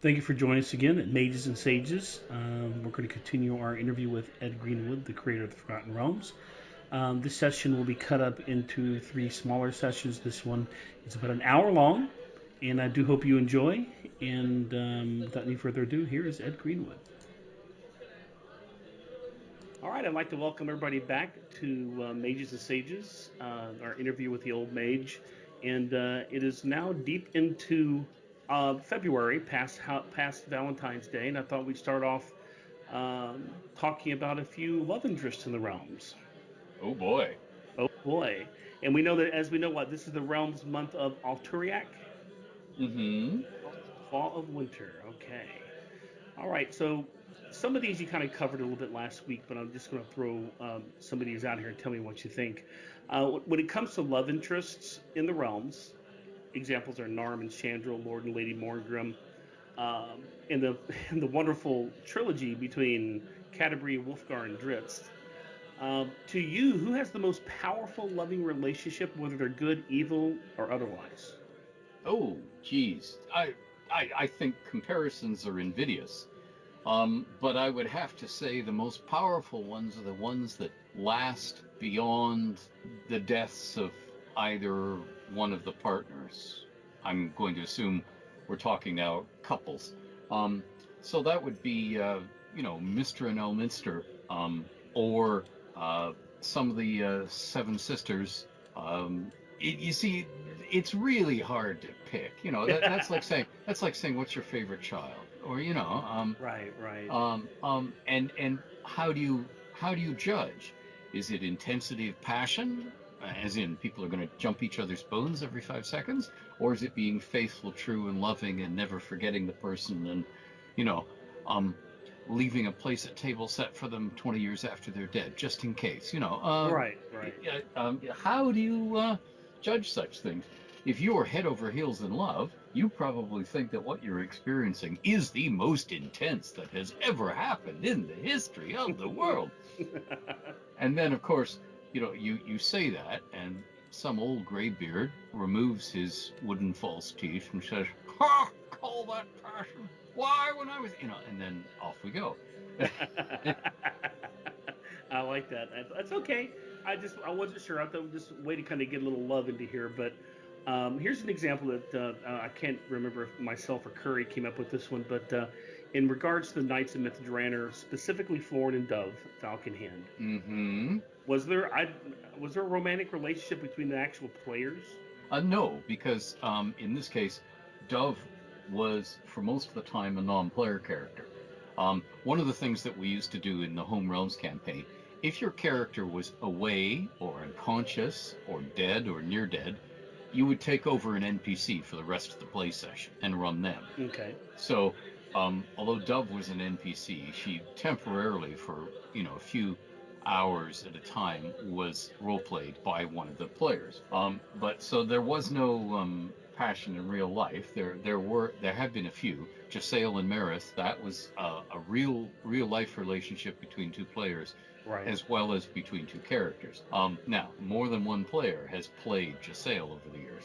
Thank you for joining us again at Mages and Sages. We're going to continue our interview with Ed Greenwood, the creator of the Forgotten Realms. This session will be cut up into three smaller sessions. This one is about an hour long, and I do hope you enjoy. And without any further ado, here is Ed Greenwood. All right, I'd like to welcome everybody back to Mages and Sages, our interview with the Old Mage. And it is now deep into February, past Valentine's Day, and I thought we'd start off talking about a few love interests in the realms. Oh boy. Oh boy! And we know that, as we know, what this is the realms month of Alturiac, Mm-hmm. fall of winter. Okay. All right. So some of these you kind of covered a little bit last week, but I'm just going to throw some of these out here and tell me what you think. When it comes to love interests in the realms, examples are Narm and Chandra, Lord and Lady Morngrim, in the in the wonderful trilogy between Canterbury, Wolfgar, and Drizzt. To you, who has the most powerful loving relationship, whether they're good, evil, or otherwise? Oh, geez. I think comparisons are invidious. But I would have to say the most powerful ones are the ones that last beyond the deaths of either one of the partners. I'm going to assume we're talking now couples. Um, so that would be, Mr. and Elminster, or some of the Seven Sisters. You see, it's really hard to pick. That's like saying what's your favorite child, or Right, right. and how do you judge? Is it intensity of passion, as in people are going to jump each other's bones every 5 seconds, or is it being faithful, true, and loving, and never forgetting the person, and you know, um, leaving a place at table set for them 20 years after they're dead, just in case? Right, right. How do you judge such things? If you are head over heels in love, you probably think that what you're experiencing is the most intense that has ever happened in the history of the world. And then, of course, you say that, and some old graybeard removes his wooden false teeth and says, "Ha! Call that passion? Why, when I was, and then off we go." I like that. That's okay. I wasn't sure. I thought just way to kind of get a little love into here. But here's an example that I can't remember if myself or Curry came up with this one. But in regards to the Knights of Mythdranor, specifically Florin and Dove, Falcon Hand, Mm-hmm. was there I was there a romantic relationship between the actual players? No, because in this case, Dove was for most of the time a non-player character. One of the things that we used to do in the Home Realms campaign, if your character was away or unconscious or dead or near dead, you would take over an NPC for the rest of the play session and run them. Okay. So, although Dove was an NPC, she temporarily, for a few hours at a time, was role played by one of the players. But so there was no passion in real life. There have been a few. Jasail and Marith, that was a real life relationship between two players, Right. as well as between two characters. Now, more than one player has played Jasail over the years.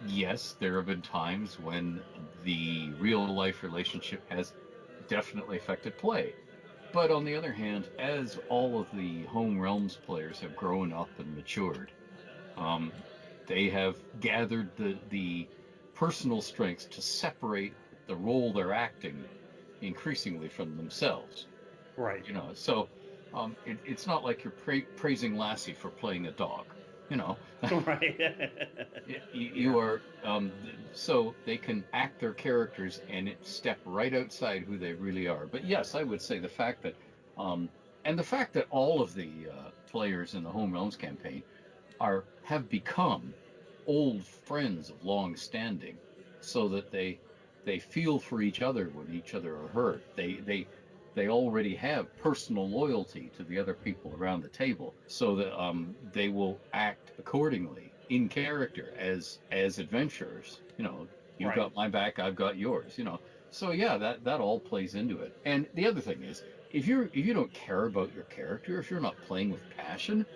Yes, there have been times when the real life relationship has definitely affected play. But on the other hand, as all of the Home Realms players have grown up and matured, um, they have gathered the personal strengths to separate the role they're acting increasingly from themselves. Right. So it's not like you're praising Lassie for playing a dog. You know, Right. Yeah. you are so they can act their characters and step right outside who they really are. But yes, I would say the fact that um, and the fact that all of the players in the Home Realms campaign have become old friends of long standing, so that they feel for each other when each other are hurt. They already have personal loyalty to the other people around the table, so that they will act accordingly in character as adventurers. You've Right. got my back, I've got yours. So yeah, that all plays into it. And the other thing is, if you don't care about your character, if you're not playing with passion,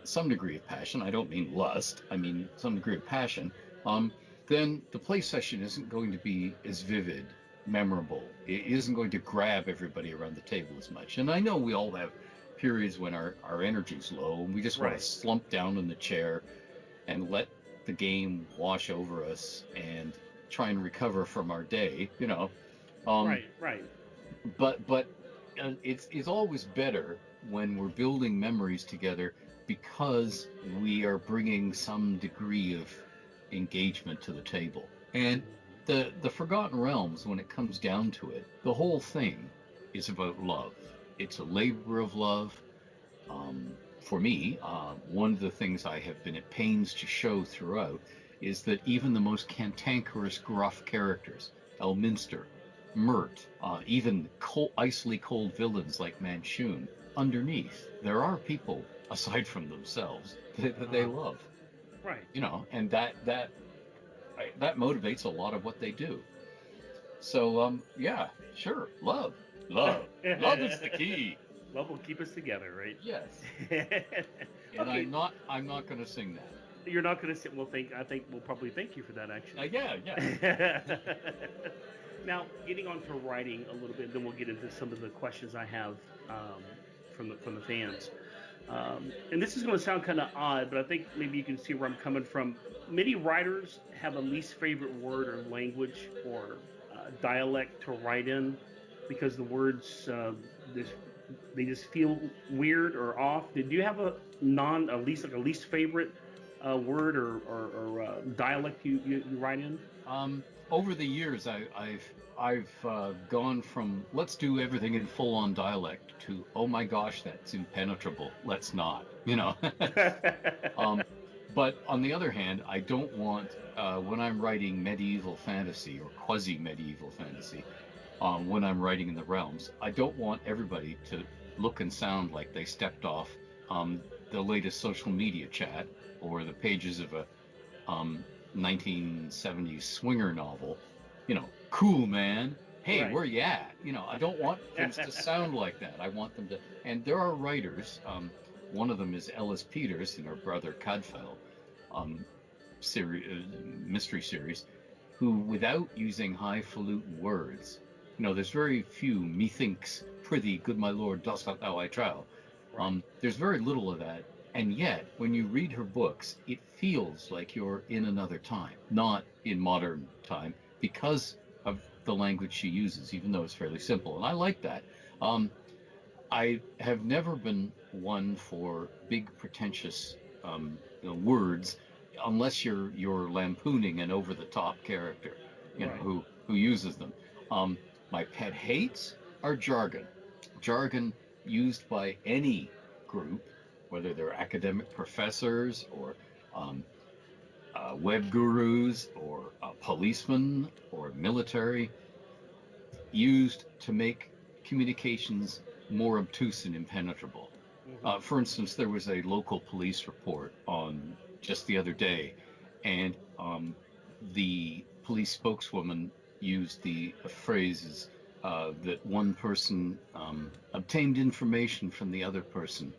some degree of passion. I don't mean lust. I mean some degree of passion. Um, then the play session isn't going to be as vivid memorable. It isn't going to grab everybody around the table as much. And I know we all have periods when our energy's low and we just want to Right. slump down in the chair and let the game wash over us and try and recover from our day, you know. Um, Right. Right. but it's always better when we're building memories together because we are bringing some degree of engagement to the table. And the Forgotten Realms, when it comes down to it, the whole thing is about love. It's a labor of love. For me, one of the things I have been at pains to show throughout is that even the most cantankerous, gruff characters, Elminster, Mert, even icily cold villains like Manchun, underneath, there are people, aside from themselves, that they love. Right. You know, and that motivates a lot of what they do. So, yeah, sure, love, love, love is the key. Love will keep us together, right? Yes. And Okay. I'm not going to sing that. You're not going to sit. I think we'll probably thank you for that, actually. Yeah. Now, getting on to writing a little bit, then we'll get into some of the questions I have um, from the fans. And this is going to sound kind of odd, but I think maybe you can see where I'm coming from. Many writers have a least favorite word or language or dialect to write in because the words this, they just feel weird or off. Did you have a non at least like a least favorite word or dialect you write in? Over the years, I've gone from let's do everything in full-on dialect to oh my gosh, that's impenetrable. Let's not, you know. um, but on the other hand, I don't want when I'm writing medieval fantasy or quasi-medieval fantasy, when I'm writing in the realms, I don't want everybody to look and sound like they stepped off the latest social media chat or the pages of a 1970s swinger novel. You know, cool man. Hey, Right. where you at? You know, I don't want things to sound like that. I want them to. And there are writers. One of them is Ellis Peters and her brother Cadfael, um, mystery series, who, without using highfalutin words, you know, there's very few methinks, prithee, good my lord, dost thou I trow. Right. There's very little of that. And yet, when you read her books, it feels like you're in another time, not in modern time, because of the language she uses, even though it's fairly simple. And I like that. Um, I have never been one for big, pretentious words, unless you're lampooning an over-the-top character, you know, Right. who uses them. Um, my pet hates are jargon, jargon used by any group, whether they're academic professors or um, web gurus or policemen or military, used to make communications more obtuse and impenetrable. Hmm. For instance, there was a local police report on just the other day, and the police spokeswoman used the phrases that one person obtained information from the other person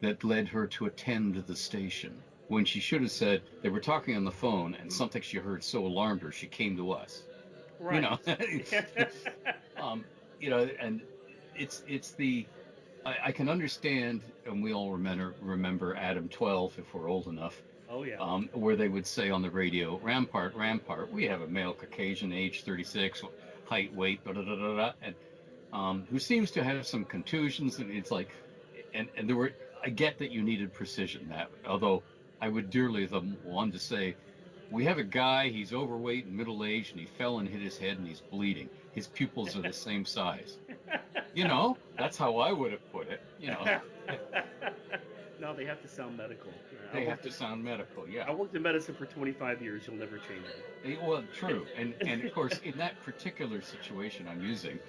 that led her to attend the station, when she should have said they were talking on the phone and something she heard so alarmed her she came to us. You Right. know, um, you know, and it's the I can understand, and we all remember Adam 12 if we're old enough, Oh yeah. where they would say on the radio, Rampart, Rampart, we have a male Caucasian, age 36, height, weight, da da da da, da and who seems to have some contusions, and it's like, and there were. I get that you needed precision, that although I would dearly want to say, we have a guy, he's overweight and middle-aged, and he fell and hit his head, and he's bleeding. His pupils are the same size. You know, that's how I would have put it. You know, No, they have to sound medical. they have to sound medical. Yeah. I worked in medicine for 25 years. You'll never change Well, true, and of course, in that particular situation I'm using,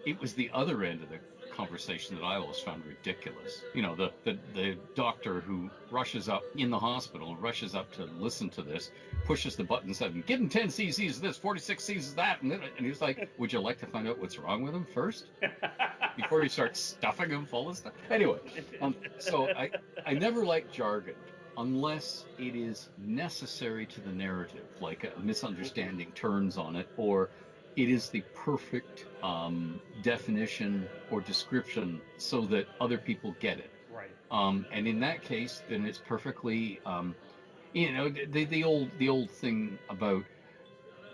it was the other end of the conversation that I always found ridiculous. You know, the doctor who rushes up in the hospital, rushes up to listen to this, pushes the button, said, "Give him 10 cc's of this, 46 cc's of that," and he's like, "Would you like to find out what's wrong with him first, before you start stuffing him full of stuff?" Anyway, so I never like jargon unless it is necessary to the narrative, like a misunderstanding turns on it, or it is the perfect definition or description so that other people get it. Right. And in that case, then it's perfectly, the old thing about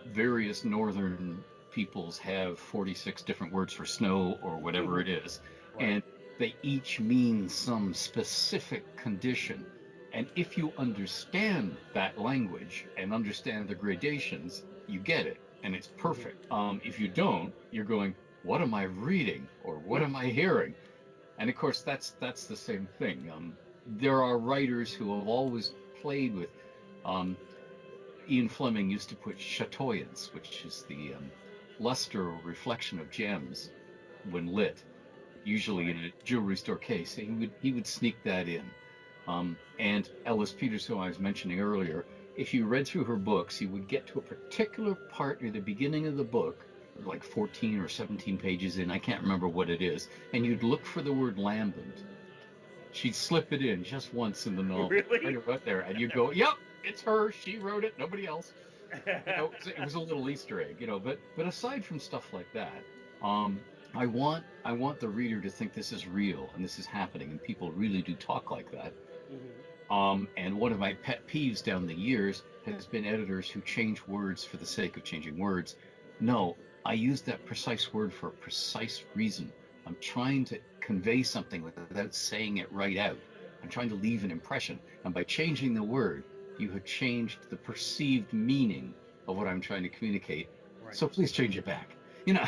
various northern peoples have 46 different words for snow or whatever it is, Right. and they each mean some specific condition. And if you understand that language and understand the gradations, you get it, and it's perfect. If you don't, you're going, "What am I reading?" or "What am I hearing?" And of course, that's the same thing. There are writers who have always played with. Um, Ian Fleming used to put chatoyance, which is the luster or reflection of gems when lit, usually Right. in a jewelry store case. He would sneak that in. And Ellis Peters, who I was mentioning earlier, if you read through her books, you would get to a particular part near the beginning of the book, like 14 or 17 pages in, I can't remember what it is, and you'd look for the word lambent. She'd slip it in just once in the novel, right Really? about there, and you go, "Yep, it's her. She wrote it. Nobody else." It was a little Easter egg. But aside from stuff like that, um, I want the reader to think this is real and this is happening, and people really do talk like that. Hmm. And one of my pet peeves down the years has been editors who change words for the sake of changing words. No, I use that precise word for a precise reason. I'm trying to convey something without saying it right out. I'm trying to leave an impression. And by changing the word, you have changed the perceived meaning of what I'm trying to communicate. Right. So please change it back. You know.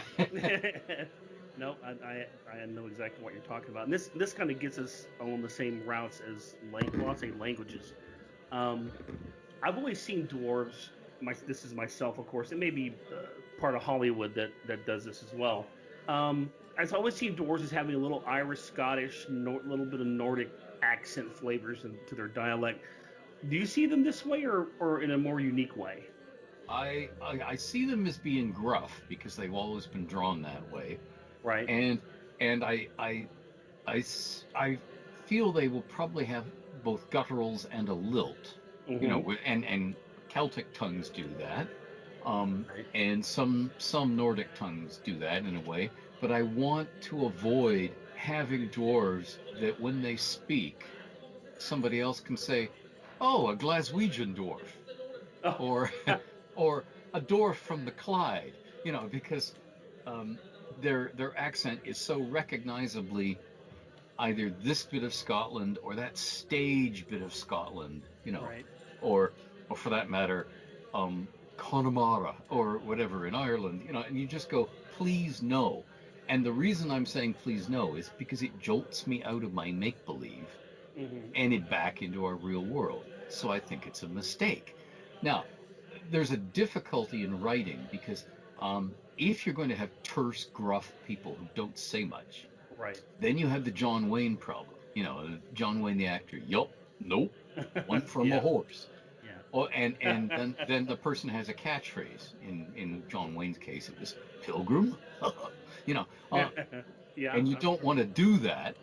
No, I know exactly what you're talking about. And this kind of gets us on the same routes as well, I'll say languages. Um, I've always seen dwarves. This is myself, of course. It may be part of Hollywood that does this as well. I've always seen dwarves as having a little Irish, Scottish, little bit of Nordic accent flavors to their dialect. Do you see them this way, or in a more unique way? I see them as being gruff because they've always been drawn that way, Right. and and I feel they will probably have both gutturals and a lilt, Mm-hmm. and Celtic tongues do that, Right. and some Nordic tongues do that in a way. But I want to avoid having dwarves that when they speak, somebody else can say, "Oh, a Glaswegian dwarf," Oh. or or a dwarf from the Clyde, because um, their accent is so recognizably either this bit of Scotland or that stage bit of Scotland, Right. or for that matter, Connemara or whatever in Ireland, and you just go, "Please no." And the reason I'm saying please no is because it jolts me out of my make believe Mm-hmm. and it back into our real world. So I think it's a mistake. Now, there's a difficulty in writing because if you're going to have terse, gruff people who don't say much, Right. then you have the John Wayne problem. John Wayne the actor. Yup, nope, one from a Yeah. horse. Yeah. Oh, and then the person has a catchphrase. In John Wayne's case, it was Pilgrim. you know, uh, Yeah. and you I'm don't sure. want to do that.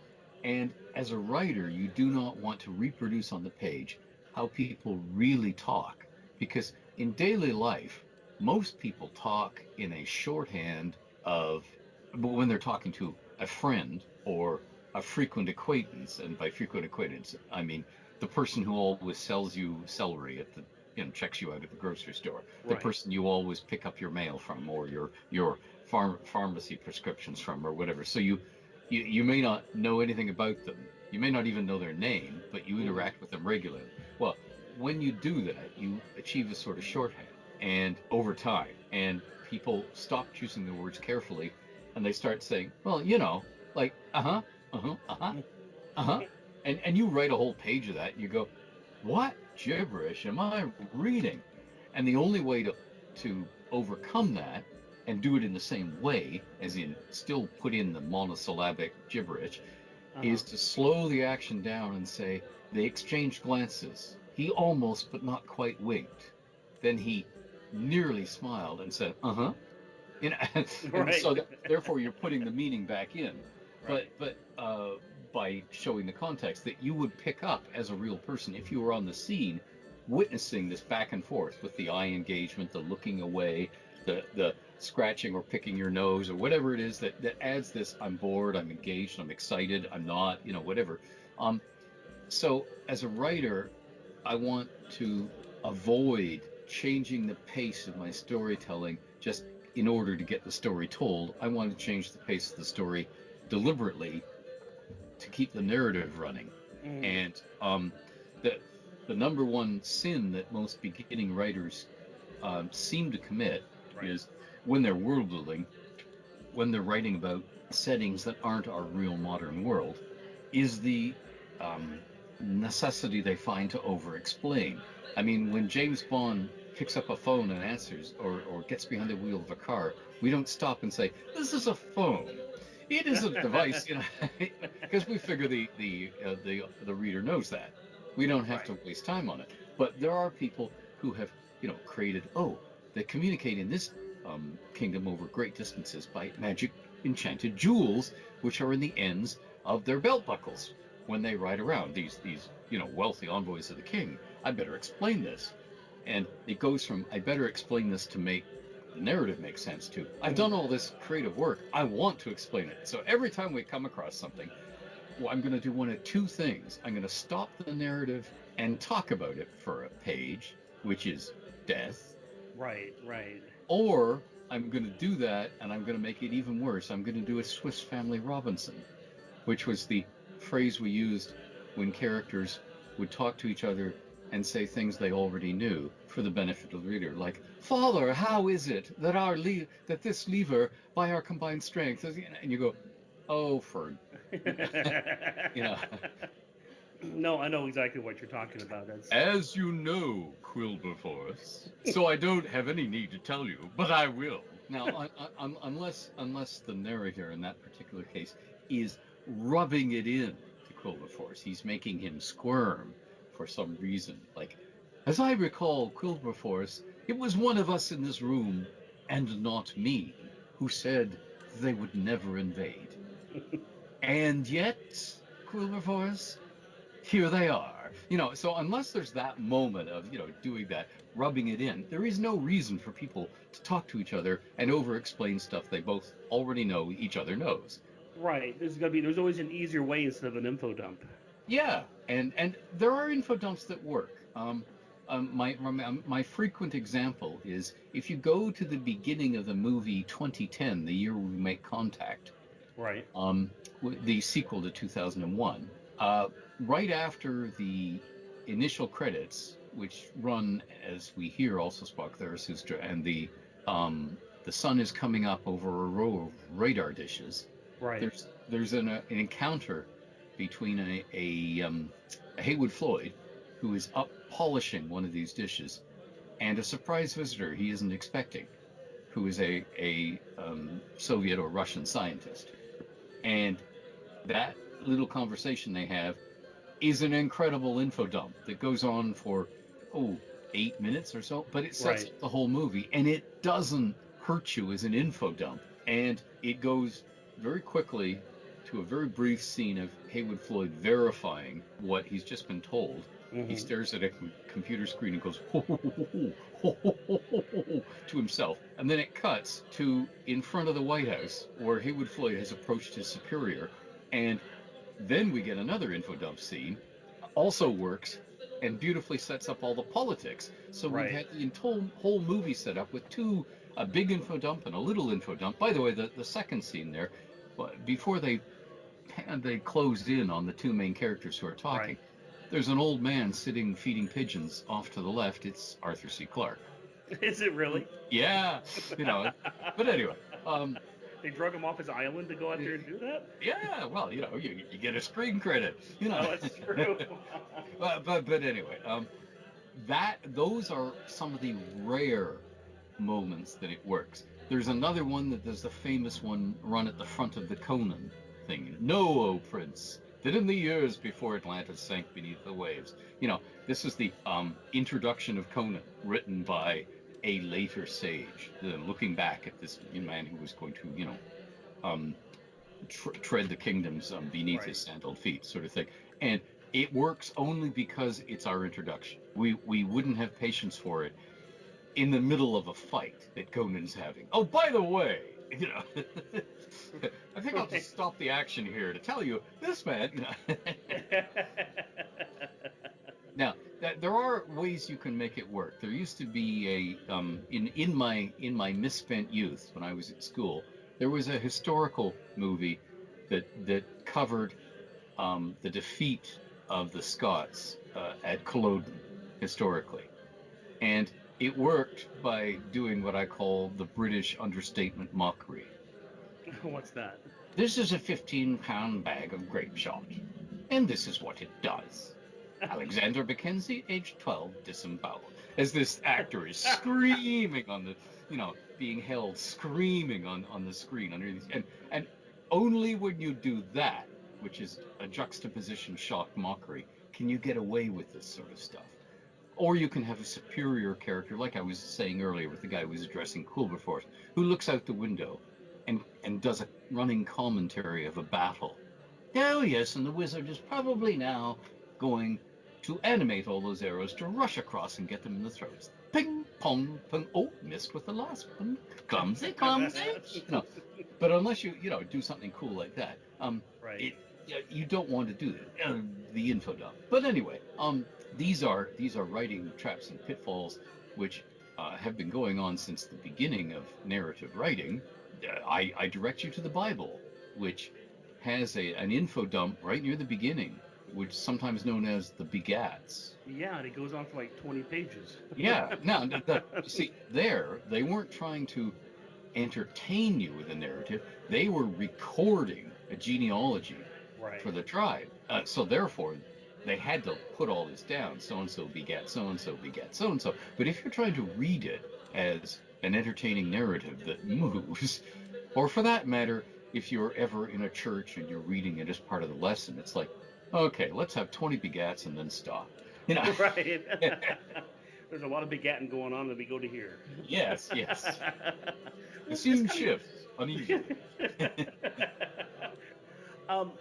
And as a writer, you do not want to reproduce on the page how people really talk, because in daily life, most people talk in a shorthand of, but when they're talking to a friend or a frequent acquaintance, and by frequent acquaintance, I mean the person who always sells you celery at the, checks you out at the grocery store, the Right. person you always pick up your mail from, or your pharmacy prescriptions from, or whatever. So you may not know anything about them. You may not even know their name, but you Mm-hmm. interact with them regularly. Well, when you do that, you achieve a sort of shorthand, and over time, and people stop choosing their words carefully, and they start saying, "Well, like uh huh," and you write a whole page of that, and you go, "What gibberish am I reading?" And the only way to overcome that and do it in the same way, as in still put in the monosyllabic gibberish, Uh-huh. is to slow the action down and say, "They exchanged glances. He almost but not quite winked. Then he nearly smiled and said, 'Uh-huh.'" And Right. so therefore you're putting the meaning back in. But Right. by showing the context that you would pick up as a real person if you were on the scene, witnessing this back and forth with the eye engagement, the looking away, the scratching or picking your nose or whatever it is that adds this. I'm bored, I'm engaged, I'm excited, I'm not, whatever. Um, so as a writer, I want to avoid changing the pace of my storytelling just in order to get the story told. I want to change the pace of the story deliberately to keep the narrative running. Mm. And the the number one sin that most beginning writers seem to commit Right. is when they're world building, when they're writing about settings that aren't our real modern world, is the um, necessity they find to over explain. I mean, when James Bond picks up a phone and answers, or gets behind the wheel of a car, we don't stop and say, "This is a phone. It is a device," because we figure the reader knows that. We don't have Right. to waste time on it. But there are people who have, created. Oh, they communicate in this kingdom over great distances by magic enchanted jewels, which are in the ends of their belt buckles when they ride around. These wealthy envoys of the king. I better explain this, and it goes from I better explain this to make the narrative make sense to I've done all this creative work. I want to explain it. So every time we come across something, well, I'm going to do one of two things. I'm going to stop the narrative and talk about it for a page, which is death, Right. Right. or I'm going to do that and I'm going to make it even worse. I'm going to do a Swiss Family Robinson, which was the phrase we used when characters would talk to each other and say things they already knew for the benefit of the reader, like, "Father, how is it that that this lever, by our combined strength," and you go, "Oh, for," you know, No, I know exactly what you're talking about. That's "As you know, Quilberforce, so I don't have any need to tell you, but I will." Now, unless the narrator in that particular case is rubbing it in to Quilberforce, he's making him squirm for some reason. Like, as I recall, Quilberforce, it was one of us in this room, and not me, who said they would never invade. And yet, Quilberforce, here they are. So unless there's that moment of, doing that, rubbing it in, there is no reason for people to talk to each other and over explain stuff they both already know each other knows. right. There's always an easier way instead of an info dump. Yeah, and there are info dumps that work. My frequent example is if you go to the beginning of the movie 2010, the year we make contact, Right. um, the sequel to 2001. Right after the initial credits, which run as we hear also Spock Zarathustra, and the sun is coming up over a row of radar dishes. Right. There's an encounter between a Haywood Floyd, who is up polishing one of these dishes, and a surprise visitor he isn't expecting, who is a Soviet or Russian scientist. And that little conversation they have is an incredible info dump that goes on for, oh, 8 minutes or so, but it sets Right. up the whole movie, and it doesn't hurt you as an info dump. And it goes very quickly to a very brief scene of Haywood Floyd verifying what he's just been told. He Hmm. stares at a computer screen and goes, ho, ho, ho, ho, ho, ho, ho, ho, ho, to himself. And then it cuts to in front of the White House where Haywood Floyd has approached his superior. And then we get another info dump scene, also works, and beautifully sets up all the politics. So we've Right. had the whole movie set up with a big info dump and a little info dump. By the way, the second scene there, before they closed in on the two main characters who are talking, Right. there's an old man sitting feeding pigeons off to the left. It's Arthur C. Clarke. Is it really? Yeah, you know. But anyway, They drug him off his island to go out there and do that? yeah. Well, you get a screen credit. Oh, that's true. But anyway, that those are some of the rare moments that it works. There's another one that there's the famous one run at the front of the Conan thing. Know, O Prince, that in the years before Atlantis sank beneath the waves. This is the introduction of Conan, written by a later sage, looking back at this man who was going to, um, tread the kingdoms beneath his Right. sandaled feet, sort of thing. And it works only because it's our introduction. We wouldn't have patience for it in the middle of a fight that Conan's having. Oh, by the way, you know, I think I'll just stop the action here to tell you this man. You know. Now, there are ways you can make it work. There used to be a in my misspent youth when I was at school, there was a historical movie that covered the defeat of the Scots at Culloden historically, and it worked by doing what I call the British understatement mockery. What's that? This is a 15-pound bag of grape shot, and this is what it does. Alexander Mackenzie, age 12, disemboweled. As this actor is screaming on the, being held, screaming on the screen underneath, and only when you do that, which is a juxtaposition shock mockery, can you get away with this sort of stuff. Or you can have a superior character, like I was saying earlier with the guy who was addressing Wilberforce, who looks out the window and does a running commentary of a battle. Oh yes, and the wizard is probably now going to animate all those arrows to rush across and get them in the throats. Ping, pong, pong. Oh, missed with the last one. Clumsy, clumsy. No, but unless you do something cool like that, right. You don't want to do the info dump. But anyway, these are writing traps and pitfalls which have been going on since the beginning of narrative writing. I direct you to the Bible, which has an info dump right near the beginning, which is sometimes known as the begats. Yeah, and it goes on for like 20 pages. Yeah. Now, see, they weren't trying to entertain you with a narrative. They were recording a genealogy for the tribe. So therefore, they had to put all this down. So-and-so begat so-and-so begat so-and-so. But if you're trying to read it as an entertaining narrative that moves, or for that matter, if you're ever in a church and you're reading it as part of the lesson, it's like, okay, let's have 20 begats and then stop. Right. There's a lot of begatting going on that we go to here. Yes. The scene shifts uneasily.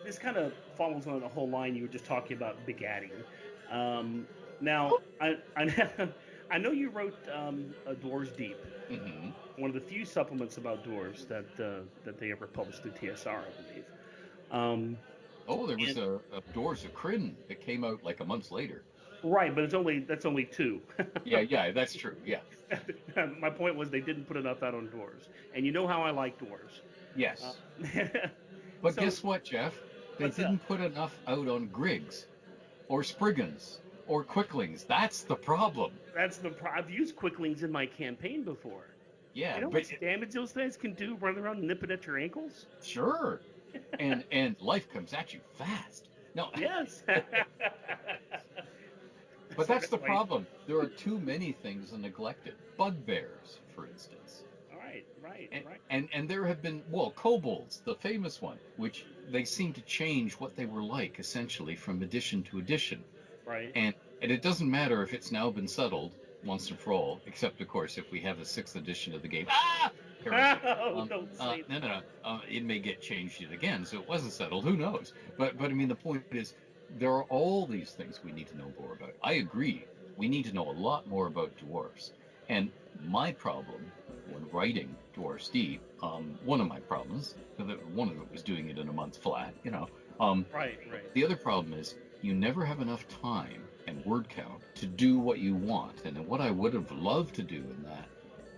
This kind of follows on the whole line you were just talking about begatting. Now, I know you wrote a Dwarves Deep, one of the few supplements about dwarves that they ever published through TSR, I believe. There was a Dwarves of Kryn that came out like a month later. Right, but that's only two. Yeah, that's true. Yeah. My point was they didn't put enough out on dwarves, and you know how I like dwarves. Yes. But guess what, Jeff? They didn't put enough out on Griggs, or Spriggans, or Quicklings. That's the problem. I've used Quicklings in my campaign before. Yeah, you know how much damage those things can do running around nipping at your ankles? Sure. and life comes at you fast. No. Yes. But that's the problem. There are too many things neglected. Bugbears, for instance. Right. And there have been, kobolds, the famous one, which they seem to change what they were like, essentially, from edition to edition. Right. And it doesn't matter if it's now been settled once and for all, except, of course, if we have a 6th edition of the game. Don't say that. No. It may get changed yet again, so it wasn't settled. Who knows? But I mean, the point is, there are all these things we need to know more about. I agree. We need to know a lot more about dwarves. And my problem when writing Dwarves Deep, one of my problems, one of it was doing it in a month flat, Right. The other problem is you never have enough time and word count to do what you want. And what I would have loved to do in that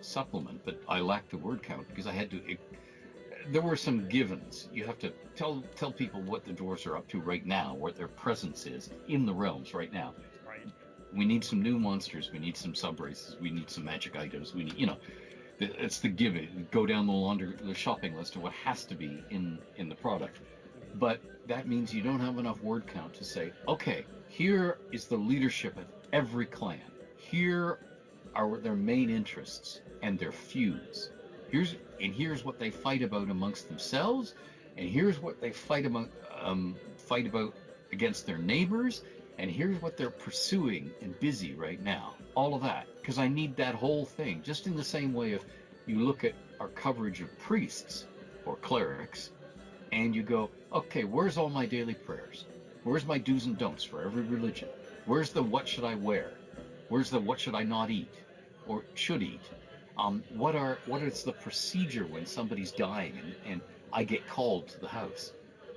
supplement, but I lacked the word count because I had to... There were some givens. You have to tell people what the dwarves are up to right now, what their presence is in the realms right now. Right. We need some new monsters. We need some sub-races. We need some magic items. We need, it's the giving. Go down the shopping list of what has to be in the product. But that means you don't have enough word count to say, okay, here is the leadership of every clan. Here are their main interests and their feuds. Here's what they fight about amongst themselves, and here's what they fight about against their neighbors, and here's what they're pursuing and busy right now. All of that, because I need that whole thing. Just in the same way, if you look at our coverage of priests or clerics, and you go, okay, where's all my daily prayers? Where's my do's and don'ts for every religion? Where's the what should I wear? Where's the what should I not eat? or should eat? What is the procedure when somebody's dying and I get called to the house?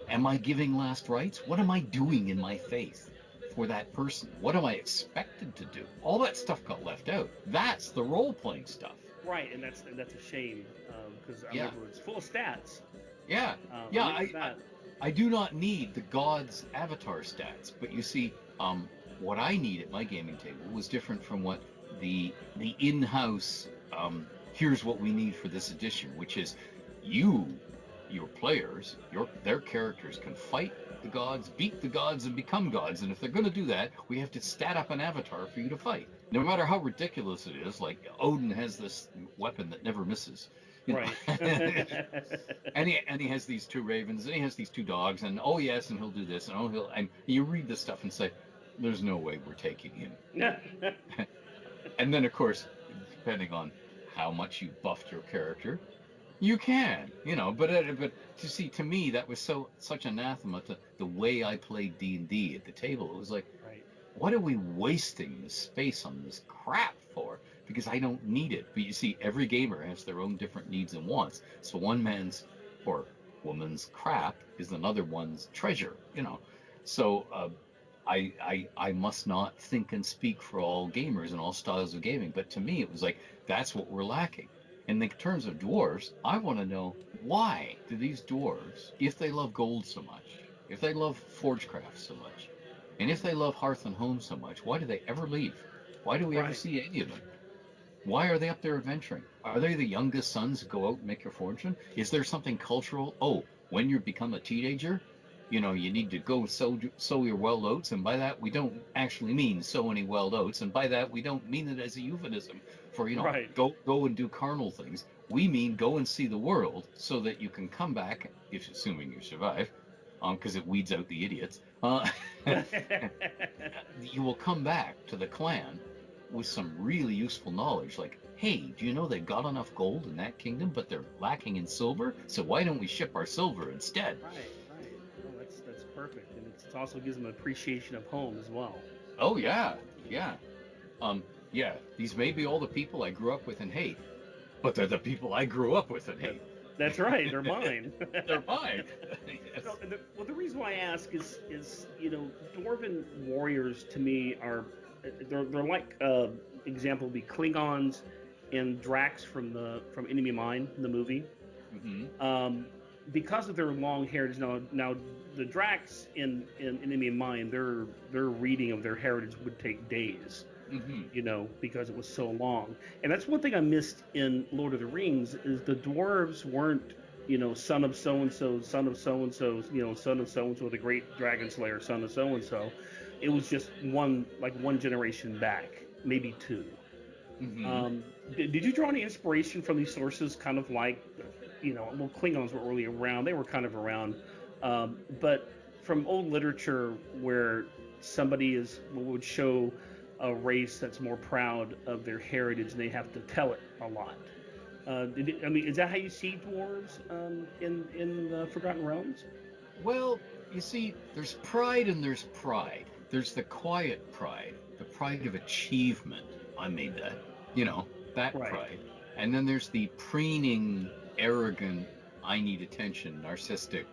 Am I giving last rites? What am I doing in my faith for that person? What am I expected to do? All that stuff got left out. That's the role-playing stuff. Right, and that's a shame because I Yeah, remember it's full of stats. yeah, I yeah. remember that. I do not need the god's avatar stats, but you see, what I need at my gaming table was different from what the in-house here's what we need for this edition, which is your players, their characters can fight the gods, beat the gods, and become gods. And if they're going to do that, we have to stat up an avatar for you to fight. No matter how ridiculous it is, like Odin has this weapon that never misses. You know? Right. and he has these two ravens, and he has these two dogs, and oh yes, and he'll do this, and oh he'll, and you read this stuff and say, there's no way we're taking him. And then of course, depending on how much you buffed your character, you can, but to see, to me that was such anathema to the way I played D&D at the table. It was like, Right. what are we wasting the space on this crap for? Because I don't need it. But you see, every gamer has their own different needs and wants. So one man's or woman's crap is another one's treasure, So I must not think and speak for all gamers and all styles of gaming. But to me, it was like, that's what we're lacking. In the terms of dwarves, I want to know, why do these dwarves, if they love gold so much, if they love forgecraft so much, and if they love hearth and home so much, why do they ever leave? Why do we ever Right. see any of them? Why are they up there adventuring? Are they the youngest sons who go out and make your fortune? Is there something cultural? Oh, when you become a teenager, you need to go sow your wild oats, and by that we don't actually mean sow any wild oats, and by that we don't mean it as a euphemism for Right. go and do carnal things. We mean go and see the world so that you can come back, if assuming you survive, because it weeds out the idiots. You will come back to the clan with some really useful knowledge, like, hey, do you know they've got enough gold in that kingdom, but they're lacking in silver? So why don't we ship our silver instead? Right. Right. Oh, that's perfect, and it also gives them an appreciation of home as well. Oh yeah, yeah, um, yeah. These may be all the people I grew up with and hate, but they're the people I grew up with and hate. That's right. They're mine. They're mine. Yes. No, the reason why I ask is dwarven warriors to me are they're like example would be Klingons and Drax from Enemy Mine, the movie. Mm-hmm. Because of their long heritage, now the Drax in Enemy Mine, their reading of their heritage would take days. Mm-hmm. Because it was so long. And that's one thing I missed in Lord of the Rings is the dwarves weren't, son of so and so, son of so and so, son of so and so, the great dragon slayer, son of so and so. It was just one generation back, maybe two. Mm-hmm. Did you draw any inspiration from these sources? Kind of like, well, Klingons were early around; they were kind of around, but from old literature where somebody would show a race that's more proud of their heritage and they have to tell it a lot. Is that how you see dwarves in the Forgotten Realms? Well, you see, there's pride and there's pride. There's the quiet pride, the pride of achievement. I made that, that Right. pride. And then there's the preening, arrogant, I need attention, narcissistic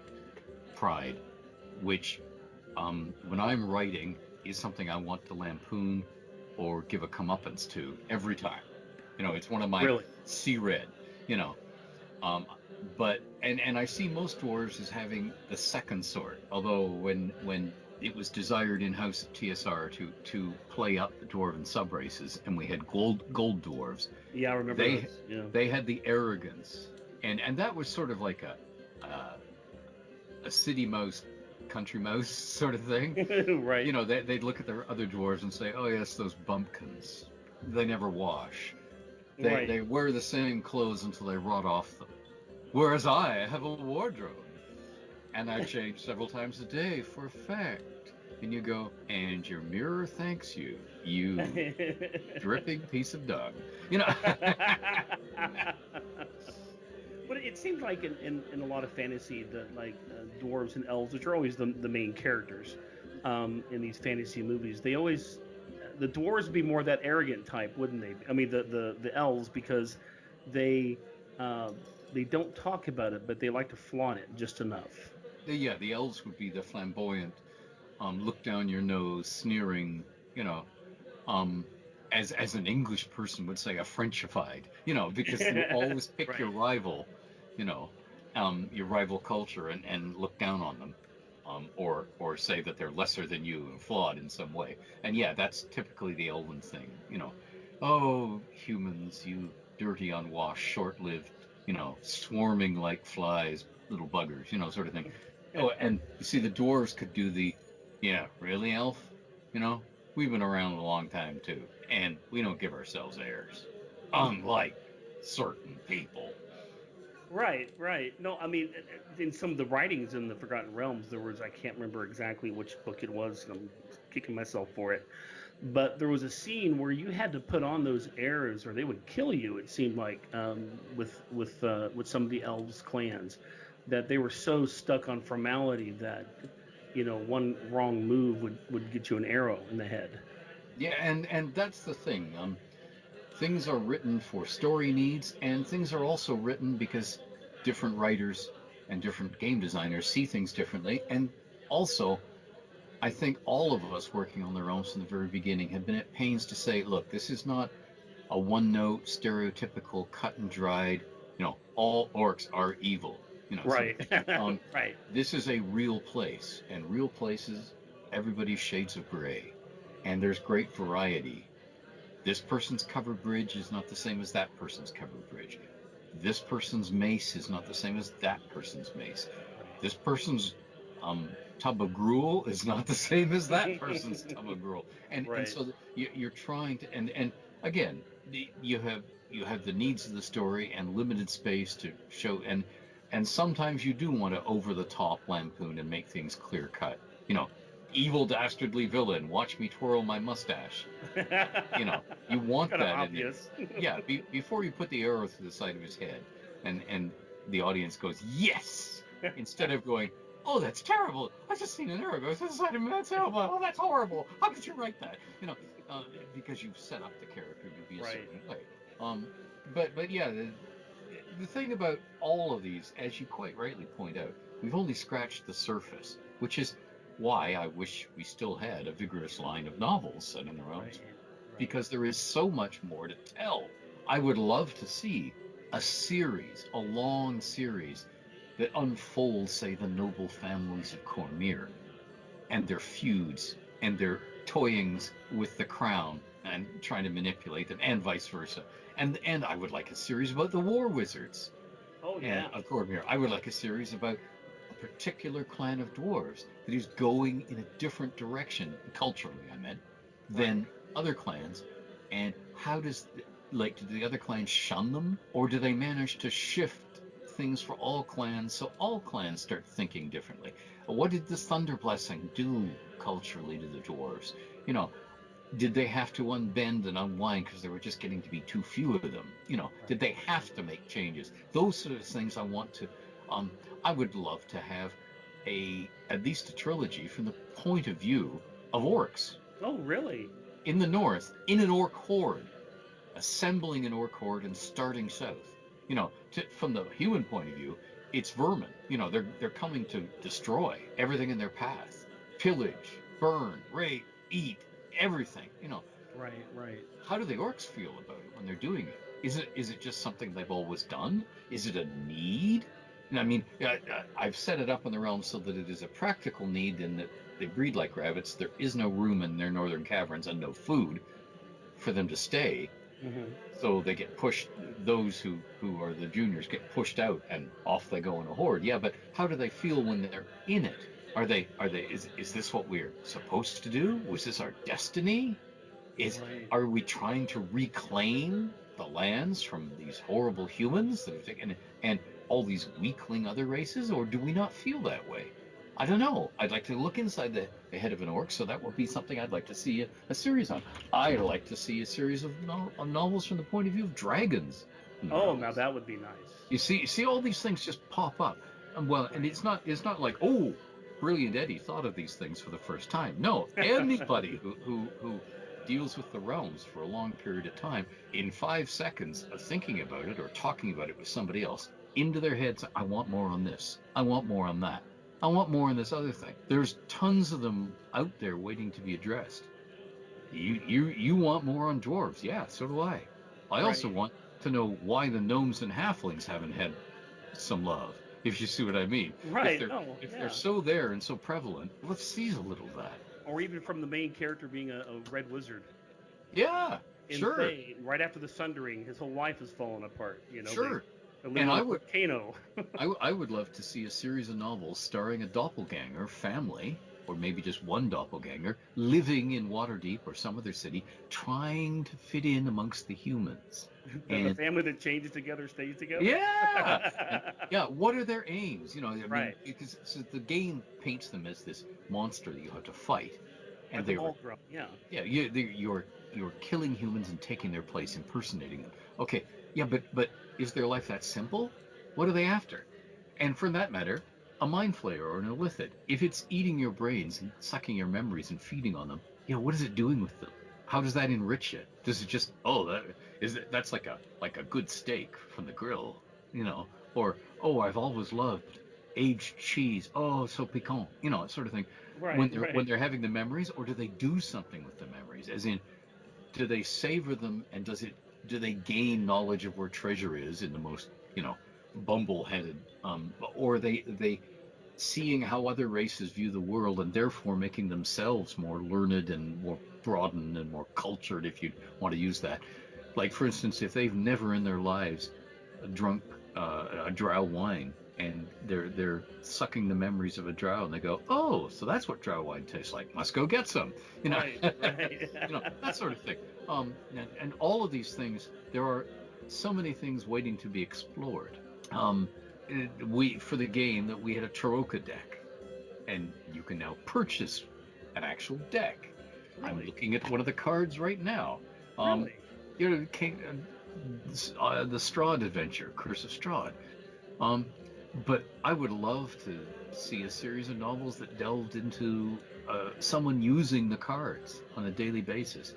pride, which, when I'm writing, is something I want to lampoon or give a comeuppance to every time. It's one of my Really? see red, you know. But and I see most dwarves as having the second sort. Although when it was desired in House of TSR to play up the dwarven subraces, and we had gold dwarves. Yeah, I remember They those. Yeah. they had the arrogance, and that was sort of like a city mouse, country mouse sort of thing. Right. They'd look at their other dwarves and say, oh yes, those bumpkins, they never wash. Right. They wear the same clothes until they rot off them. Whereas I have a wardrobe, and I change several times a day for effect. And you go, and your mirror thanks you, you dripping piece of dung. But it seems like in a lot of fantasy that dwarves and elves, which are always the main characters in these fantasy movies, they always the dwarves would be more that arrogant type, wouldn't they? I mean, the elves, because they uh, they don't talk about it, but they like to flaunt it just enough. Yeah, the elves would be the flamboyant, look down your nose, sneering, you know, um, as an English person would say, a Frenchified, because you always pick your Right. rival, you know, your rival culture and look down on them, or say that they're lesser than you and flawed in some way. And yeah, that's typically the elven thing, Oh, humans, you dirty, unwashed, short-lived, swarming like flies, little buggers, sort of thing. Oh, and you see, the dwarves could do the, yeah, really, elf, you know we've been around a long time too, and we don't give ourselves airs, unlike certain people. Right, right. No, I mean, in some of the writings in the Forgotten Realms, there was, I can't remember exactly which book it was, and I'm kicking myself for it, but there was a scene where you had to put on those airs or they would kill you. It seemed like, with some of the elves clans, that they were so stuck on formality that one wrong move would get you an arrow in the head. Yeah, and that's the thing. Things are written for story needs, and things are also written because different writers and different game designers see things differently. And also, I think all of us working on the realms from the very beginning have been at pains to say, look, this is not a one note, stereotypical, cut and dried, all orcs are evil, sort of Right, thing. right, This is a real place, and real places, everybody's shades of gray, and there's great variety. This person's covered bridge is not the same as that person's covered bridge. This person's mace is not the same as that person's mace. right. This person's tub of gruel is not the same as that person's tub of gruel. And Right. so you're trying to, and again, you have the needs of the story and limited space to show, and sometimes you do want to over the top lampoon and make things clear cut. You know, evil dastardly villain, watch me twirl my mustache. You know, you want Kind of that in there. obvious. Yeah, before you put the arrow through the side of his head, and the audience goes yes, instead of going, oh, that's terrible. I just seen an arrow go through the side of my head. Oh, that's horrible. How could you write that? Uh, because you've set up the character to be a Right. certain way. Um, but yeah, the thing about all of these, as you quite rightly point out, we've only scratched the surface, which is why I wish we still had a vigorous line of novels set in the Right. realms, Right. because there is so much more to tell. I would love to see a series, a long series that unfolds, say, the noble families of Cormyr and their feuds and their toyings with the crown and trying to manipulate them, and vice versa. And I would like a series about the war wizards Oh and yeah. of Cormyr. I would like a series about a particular clan of dwarves that is going in a different direction culturally, I meant, Right. than other clans. And how does, like, do the other clans shun them, or do they manage to shift things for all clans so all clans start thinking differently? What did the Thunder Blessing do culturally to the dwarves? You know, did they have to unbend and unwind because there were just getting to be too few of them? Did Right. they have to make changes? Those sort of things I want to. Um, I would love to have at least a trilogy from the point of view of orcs Oh really? in the north, in an orc horde, assembling an orc horde and starting south. From the human point of view, it's vermin. They're coming to destroy everything in their path, pillage, burn, rape, eat everything. Right. Right. How do the orcs feel about it when they're doing it? Is it just something they've always done? Is it a need? And I mean, I've set it up in the realm so that it is a practical need in that they breed like rabbits. There is no room in their northern caverns and no food for them to stay, Hmm. so they get pushed. Those who are the juniors get pushed out, and off they go in a horde. Yeah, but how do they feel when they're in it? Are they is this what we're supposed to do? Was this our destiny? Is Right. Are we trying to reclaim the lands from these horrible humans that have taken, and all these weakling other races, or do we not feel that way? I don't know. I'd like to look inside the head of an orc, so that would be something I'd like to see a series on. I'd like to see a series of novels from the point of view of dragons in the Oh, now realms. that would be nice. You see all these things just pop up. And Right. it's not like, oh, brilliant Eddie thought of these things for the first time. No, anybody who deals with the realms for a long period of time, in 5 seconds of thinking about it or talking about it with somebody else, into their heads, I want more on this. I want more on that. I want more on this other thing. There's tons of them out there waiting to be addressed. You want more on dwarves? Yeah, so do I. I also Right. want to know why the gnomes and halflings haven't had some love, if you see what I mean. If Right. they're Oh, if they're yeah. so there and so prevalent, let's seize a little of that. Or even from the main character being a red wizard Yeah, in sure, Thay, right after the Sundering, his whole life has fallen apart. sure. They live And on I a would volcano. I would love to see a series of novels starring a doppelganger family, or maybe just one doppelganger, living in Waterdeep or some other city, trying to fit in amongst the humans. The And family that changes together stays together. yeah, and yeah, what are their aims? I mean, Right. because so the game paints them as this monster that you have to fight, Like and the they're Voltron. Yeah. yeah, you're killing humans and taking their place, impersonating them. Okay, yeah, but is their life that simple? What are they after? And for that matter, a mind flayer or an illithid, if it's eating your brains and sucking your memories and feeding on them, what is it doing with them? How does that enrich it? Does it just that's like a good steak from the grill, or oh, I've always loved aged cheese. Oh, so piquant, that sort of thing. When Right. when Right. they're having the memories, or do they do something with the memories? As in, do they savor them, and do they gain knowledge of where treasure is in the most bumble-headed, or are they seeing how other races view the world and therefore making themselves more learned and more broadened and more cultured, if you want to use that. Like, for instance, if they've never in their lives drunk a drow wine, and they're sucking the memories of a drow, and they go, oh, so that's what drow wine tastes like, must go get some, Right. Right. that sort of thing. And all of these things, there are so many things waiting to be explored. um, we for the game that we had a Taroka deck, and you can now purchase an actual deck. I'm Really. looking at one of the cards right now. Um, Really. King, the Strahd adventure, Curse of Strahd. Um, but I would love to see a series of novels that delved into someone using the cards on a daily basis,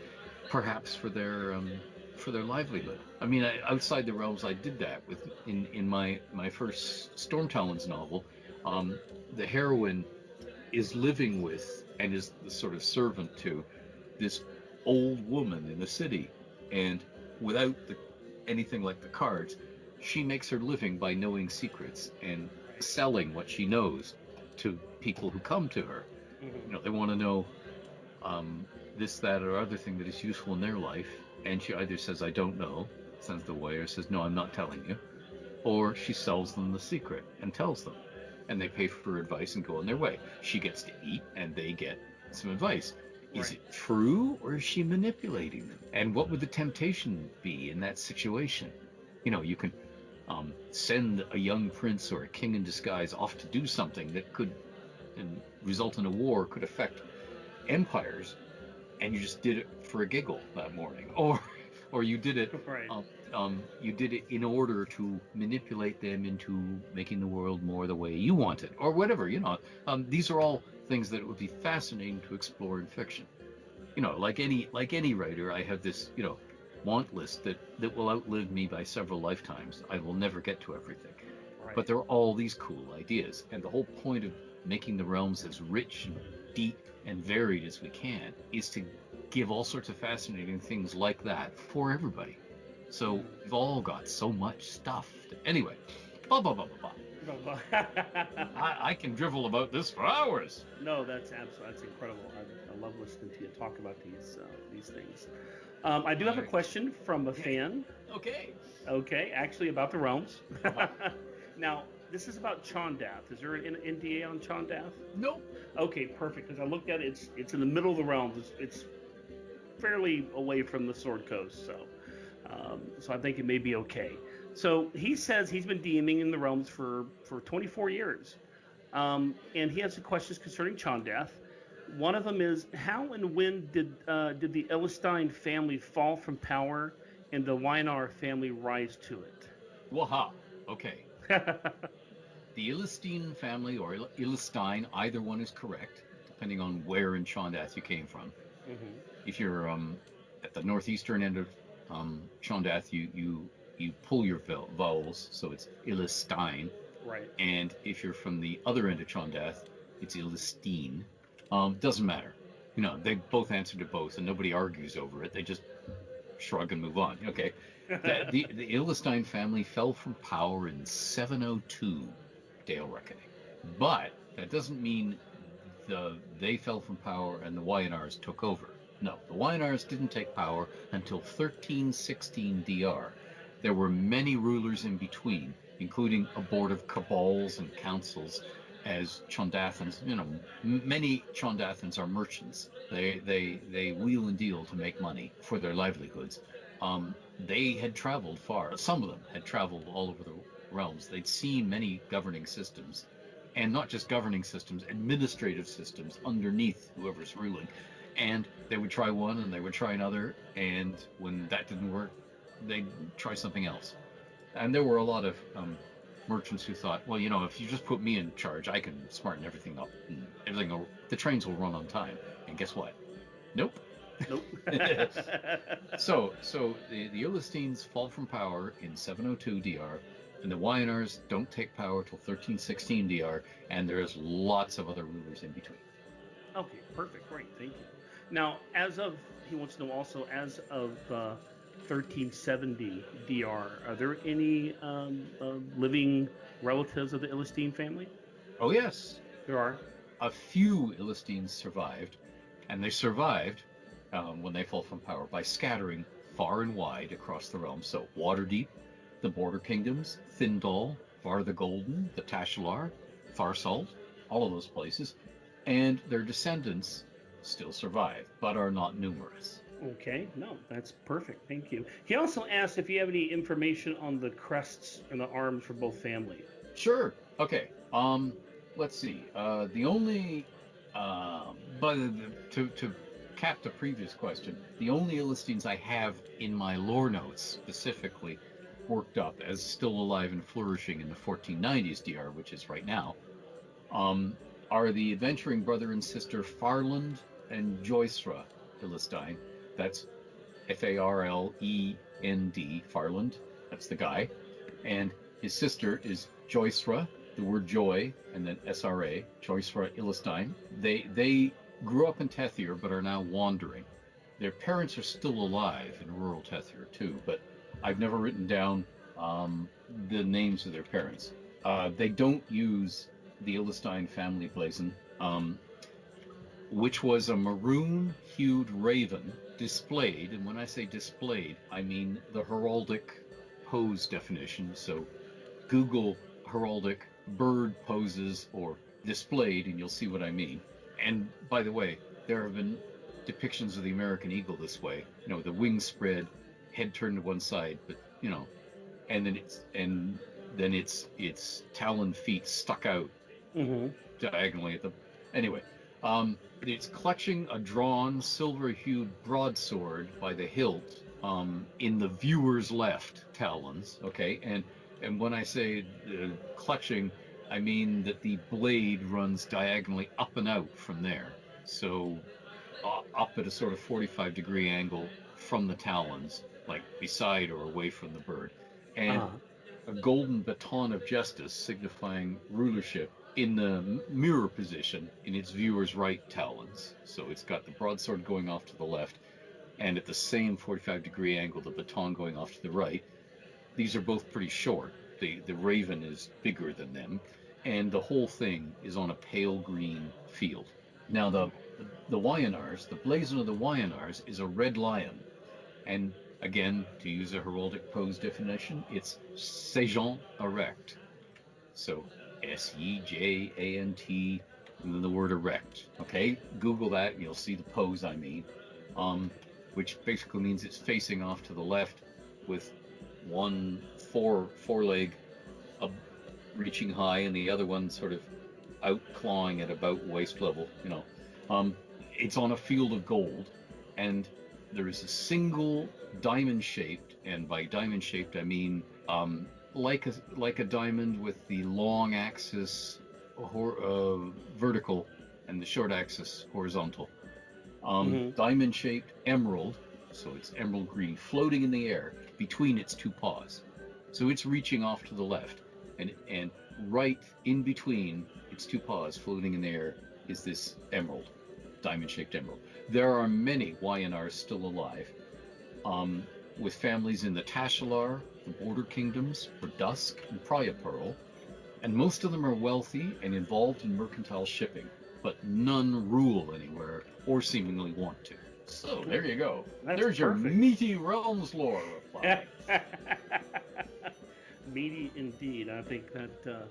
perhaps for their livelihood. I mean, outside the realms, I did that with in my first Storm Talons novel. The heroine is living with and is the sort of servant to this old woman in the city, and without anything like the cards, she makes her living by knowing secrets and Right. selling what she knows to people who come to her. Hmm. They want to know um, this, that, or other thing that is useful in their life, and she either says, I don't know, sends them away, or says, no, I'm not telling you, or she sells them the secret and tells them, and they pay for advice and go on their way. She gets to eat, and they get some advice. Is Right. it true, or is she manipulating them? And what would the temptation be in that situation? You can send a young prince or a king in disguise off to do something that could result in a war, could affect empires, and you just did it for a giggle that morning, or Right. you did it in order to manipulate them into making the world more the way you want it, or whatever. These are all things that it would be fascinating to explore in fiction. Like any writer, I have this want list that will outlive me by several lifetimes. I will never get to everything, but Right. there are all these cool ideas, and the whole point of making the realms as rich and deep and varied as we can is to give all sorts of fascinating things like that for everybody. So Hmm. we've all got so much stuff. Anyway, blah blah blah blah blah. No, I can drivel about this for hours. no, that's absolutely that's incredible. I love listening to you talk about these things. I do have a Uh, question from a fan. okay. Okay, actually about the realms. Uh-huh. Now, this is about Chondath. Is there an NDA on Chondath? Nope. Okay, perfect. Because I looked at it, it's in the middle of the realms. It's fairly away from the Sword Coast, so I think it may be okay. So he says he's been DMing in the realms for 24 years, and he has some questions concerning Chondath. One of them is how and when did the Elistine family fall from power and the Wynar family rise to Waha. Okay. it? The Illistine family or Illistine, either one is correct, depending on where in Chondath you came from. If you're at the northeastern end of Chondath, you pull your vowels, so it's Illestein. Right. And if you're from the other end of Chondath, it's Illestine. Doesn't matter. They both answer to both, and nobody argues over it. They just shrug and move on. Okay. The Illestein family fell from power in 702 Dale Reckoning. But that doesn't mean they fell from power and the Wynars took over. No, the Wynars didn't take power until 1316 DR. There were many rulers in between, including a board of cabals and councils, as Chondathans, many Chondathans are merchants. They wheel and deal to make money for their livelihoods. They had traveled far. Some of them had traveled all over the realms. They'd seen many governing systems, and not just governing systems, administrative systems underneath whoever's ruling. And they would try one and they would try another, and when that didn't work, they'd try something else. And there were a lot of merchants who thought, well, if you just put me in charge, I can smarten everything up, and the trains will run on time. And guess what? Nope. Nope. So the Illestines fall from power in 702 DR, and the Wynars don't take power till 1316 DR, and there's lots of other rulers in between. Okay, perfect. Great, thank you. Now, he wants to know also, as of 1370 DR, are there any living relatives of the Illestine family? Oh, yes. There are. A few Illestines survived, and they survived when they fall from power by scattering far and wide across the realm. So Waterdeep, the Border Kingdoms, Thindal, Var the Golden, the Tashalar, Farsalt, all of those places, and their descendants still survive, but are not numerous. Okay, no, that's perfect. Thank you. He also asked if you have any information on the crests and the arms for both families. Sure. Okay. Let's see. The only, but to cap the previous question, the only Illestines I have in my lore notes specifically worked up as still alive and flourishing in the 1490s DR, which is right now, are the adventuring brother and sister Farland and Joysra Illestine. That's Farlend, Farland. That's the guy. And his sister is Joysra, the word joy, and then SRA, Joysra Illestine. They grew up in Tethir, but are now wandering. Their parents are still alive in rural Tethir, too, but I've never written down the names of their parents. They don't use the Illestine family blazon, which was a maroon-hued raven displayed, and when I say displayed, I mean the heraldic pose definition. So Google heraldic bird poses or displayed, and you'll see what I mean. And by the way, there have been depictions of the American eagle this way. The wings spread, head turned to one side, but and then its taloned feet stuck out diagonally at the. Anyway, it's clutching a drawn silver-hued broadsword by the hilt in the viewer's left talons. Okay, and when I say clutching, I mean that the blade runs diagonally up and out from there. So up at a sort of 45-degree angle from the talons, like beside or away from the bird. And a golden baton of justice signifying rulership in the mirror position in its viewer's right talons. So it's got the broadsword going off to the left, and at the same 45-degree angle, the baton going off to the right. These are both pretty short. The raven is bigger than them, and the whole thing is on a pale green field. Now the Wynars, the blazon of the Wynars is a red lion, and again, to use a heraldic pose definition, it's Sejant erect. So Sejant, and then the word erect. Okay, Google that, and you'll see the pose I mean, which basically means it's facing off to the left with one foreleg reaching high, and the other one sort of out clawing at about waist level. It's on a field of gold, and there is a single diamond-shaped, and by diamond-shaped I mean like a diamond with the long axis vertical and the short axis horizontal. Hmm. Diamond-shaped emerald, so it's emerald green, floating in the air between its two paws. So it's reaching off to the left, and right in between its two paws, floating in the air, is this emerald, diamond-shaped emerald. There are many YNRs still alive, um, with families in the Tashalar, the Border Kingdoms, Verdusk, and Praya Pearl, and most of them are wealthy and involved in mercantile shipping, but none rule anywhere or seemingly want to. So there you go. That's There's your perfect. meaty realms lore reply. Meaty indeed. I think that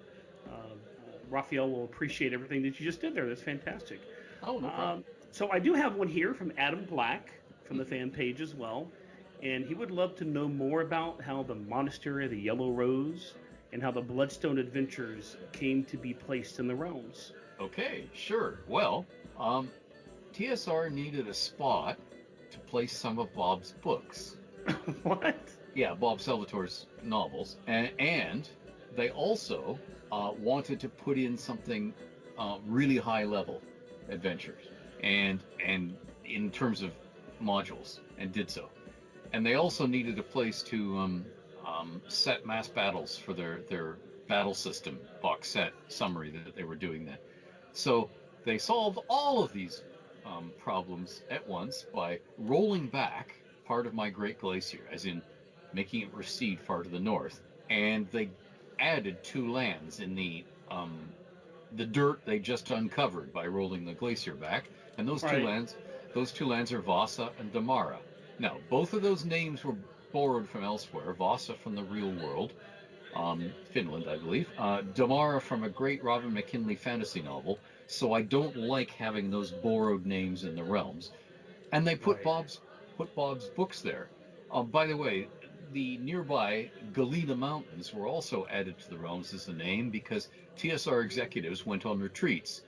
Raphael will appreciate everything that you just did there. That's fantastic. Oh, no problem. So I do have one here from Adam Black from the fan page as well, and he would love to know more about how the Monastery of the Yellow Rose and how the Bloodstone Adventures came to be placed in the realms. Okay, sure. Well, um, TSR needed a spot to place some of Bob's books. What? Yeah, Bob Salvatore's novels, and they also wanted to put in something really high level adventures, and in terms of modules, and did so. And they also needed a place to set mass battles for their battle system box set summary that they were doing then. So they solved all of these problems at once by rolling back part of my Great Glacier, as in making it recede far to the north, and they added two lands in the dirt they just uncovered by rolling the glacier back, and Right. those two lands are Vasa and Damara. Now, both of those names were borrowed from elsewhere. Vasa from the real world, Finland, I believe. Damara from a great Robin McKinley fantasy novel. So I don't like having those borrowed names in the realms. And they Right. put Bob's books there. By the way, the nearby Galena Mountains were also added to the realms as a name because TSR executives went on retreats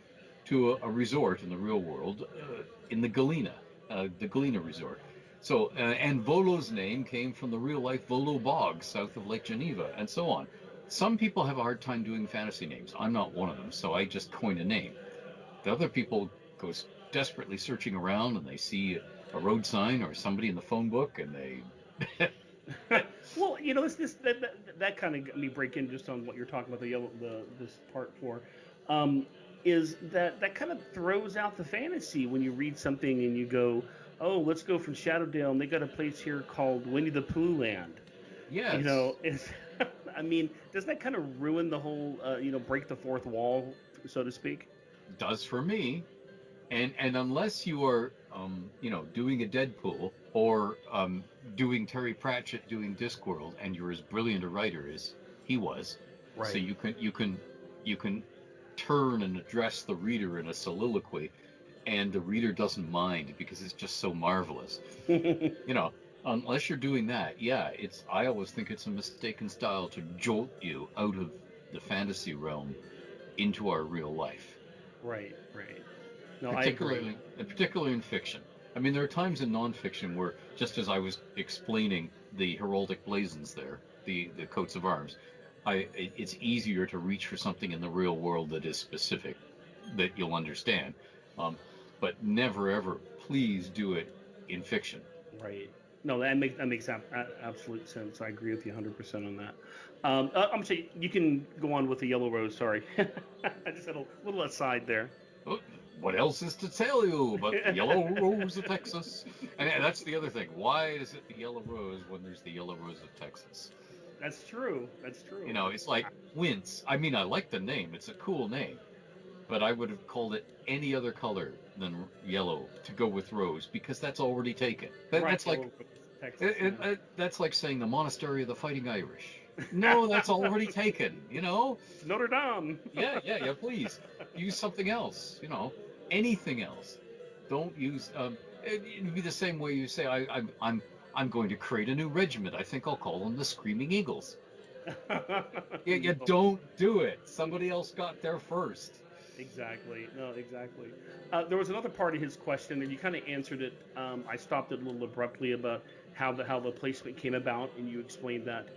to a resort in the real world in the Galena Resort. So, and Volo's name came from the real life Volo Bog south of Lake Geneva, and so on. Some people have a hard time doing fantasy names. I'm not one of them, so I just coin a name. The other people go desperately searching around and they see a road sign or somebody in the phone book and they. Well, that kind of got me break in just on what you're talking about the this part for, um, is that kind of throws out the fantasy when you read something and you go, oh, let's go from Shadowdale and they got a place here called Winnie the Pooh Land. Yes, It's, I mean, doesn't that kind of ruin the whole, break the fourth wall, so to speak? does for me. And unless you are, doing a Deadpool or doing Terry Pratchett doing Discworld, and you're as brilliant a writer as he was, so Right. you can turn and address the reader in a soliloquy, and the reader doesn't mind because it's just so marvelous. You know, unless you're doing that, yeah, it's. I always think it's a mistaken style to jolt you out of the fantasy realm into our real life, Right, right. No, I agree. particularly in fiction. I mean, there are times in nonfiction where, just as I was explaining the heraldic blazons there, the coats of arms, it's easier to reach for something in the real world that is specific, that you'll understand. Um, but never ever, please do it in fiction. Right. No, that makes absolute sense. I agree with you 100% on that. I'm sorry, you can go on with the yellow rose. Sorry, I just had a little aside there. Oh, what else is to tell you about the yellow rose of Texas? And that's the other thing. Why is it the yellow rose when there's the yellow rose of Texas? That's true. That's You true. know, it's like Wince. I mean, I like the name. It's a cool name. But I would have called it any other color than yellow to go with rose because that's already taken. Right, That's like yellow rose, Texas. Yeah. that's like saying the Monastery of the Fighting Irish. No, that's already taken. You know? It's Notre Dame. Yeah. Please use something else. You know, anything else. Don't use. It'd be the same way you say I'm going to create a new regiment. I think I'll call them the Screaming Eagles. Yeah, you No, don't do it. Somebody else got there first. exactly. No, exactly. There was another part of his question, and you kind of answered it. I stopped it a little abruptly about how the placement came about, and you explained that.